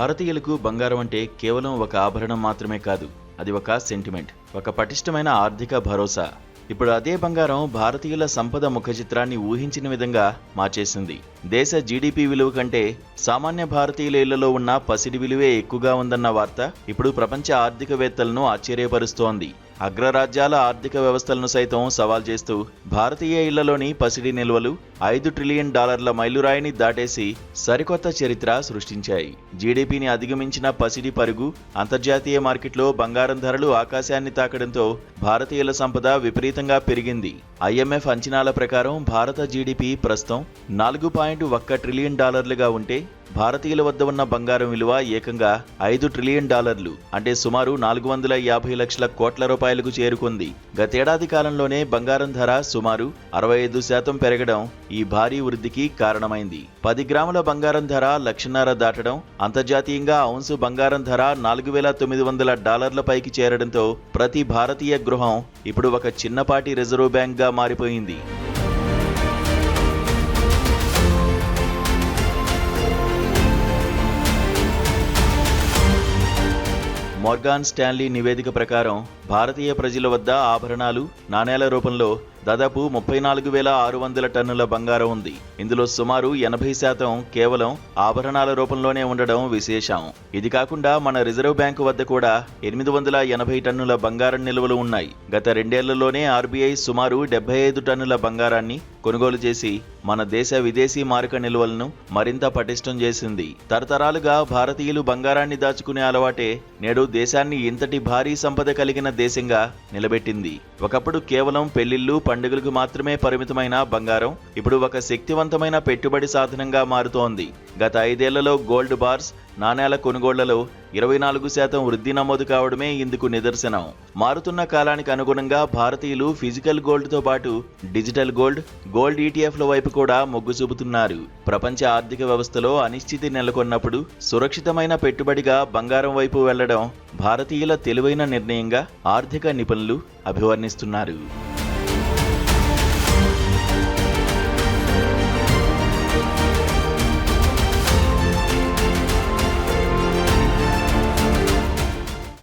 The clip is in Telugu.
భారతీయులకు బంగారం అంటే కేవలం ఒక ఆభరణం మాత్రమే కాదు, అది ఒక సెంటిమెంట్, ఒక పటిష్టమైన ఆర్థిక భరోసా. ఇప్పుడు అదే బంగారం భారతీయుల సంపద ముఖచిత్రాన్ని ఊహించిన విధంగా మార్చేసింది. దేశ జీడీపీ విలువ కంటే సామాన్య భారతీయుల ఇళ్లలో ఉన్న పసిడి విలువే ఎక్కువగా ఉందన్న వార్త ఇప్పుడు ప్రపంచ ఆర్థికవేత్తలను ఆశ్చర్యపరుస్తోంది. అగ్రరాజ్యాల ఆర్థిక వ్యవస్థలను సైతం సవాల్ చేస్తూ భారతీయ ఇళ్లలోని పసిడి నిల్వలు $5 ట్రిలియన్ మైలురాయిని దాటేసి సరికొత్త చరిత్ర సృష్టించాయి. జీడీపీని అధిగమించిన పసిడి పరుగు అంతర్జాతీయ మార్కెట్లో బంగారం ధరలు ఆకాశాన్ని తాకడంతో భారతీయుల సంపద విపరీతంగా పెరిగింది. IMF అంచనాల ప్రకారం భారత జీడీపీ ప్రస్తుతం $4.1 ట్రిలియన్ ఉంటే భారతీయుల వద్ద ఉన్న బంగారం విలువ ఏకంగా $5 ట్రిలియన్, అంటే సుమారు 450 లక్షల కోట్ల రూపాయలకు చేరుకుంది. గతేడాది కాలంలోనే బంగారం ధర సుమారు 65% పెరగడం ఈ భారీ వృద్ధికి కారణమైంది. 10 గ్రాముల బంగారం ధర $1,50,000 దాటడం, అంతర్జాతీయంగా ఔన్సు బంగారం ధర $4,900 పైకి చేరడంతో ప్రతి భారతీయ గృహం ఇప్పుడు ఒక చిన్నపాటి రిజర్వ్ బ్యాంక్ గా మారిపోయింది. మోర్గాన్ స్టాన్లీ నివేదిక ప్రకారం భారతీయ ప్రజల వద్ద ఆభరణాలు, నాణేల రూపంలో దాదాపు 34,600 టన్నుల బంగారం ఉంది. ఇందులో సుమారు 80% కేవలం ఆభరణాల రూపంలోనే ఉండడం విశేషం. ఇది కాకుండా మన రిజర్వ్ బ్యాంకు వద్ద కూడా 880 టన్నుల బంగారం నిల్వలు ఉన్నాయి. గత 2 ఏళ్లలోనే RBI సుమారు 75 టన్నుల బంగారాన్ని కొనుగోలు చేసి మన దేశ విదేశీ మారక నిల్వలను మరింత పటిష్టం చేసింది. తరతరాలుగా భారతీయులు బంగారాన్ని దాచుకునే అలవాటే నేడు దేశాన్ని ఇంతటి భారీ సంపద కలిగిన దేశంగా నిలబెట్టింది. ఒకప్పుడు కేవలం పెళ్లిళ్లు, పండుగలకు మాత్రమే పరిమితమైన బంగారం ఇప్పుడు ఒక శక్తివంతమైన పెట్టుబడి సాధనంగా మారుతోంది. గత 5 ఏళ్లలో గోల్డ్ బార్స్, నాణేల కొనుగోళ్లలో 24% వృద్ధి నమోదు కావడమే ఇందుకు నిదర్శనం. మారుతున్న కాలానికి అనుగుణంగా భారతీయులు ఫిజికల్ గోల్డ్తో పాటు డిజిటల్ గోల్డ్ ETFల వైపు కూడా మొగ్గు చూపుతున్నారు. ప్రపంచ ఆర్థిక వ్యవస్థలో అనిశ్చితి నెలకొన్నప్పుడు సురక్షితమైన పెట్టుబడిగా బంగారం వైపు వెళ్లడం భారతీయుల తెలివైన నిర్ణయంగా ఆర్థిక నిపుణులు అభివర్ణిస్తున్నారు.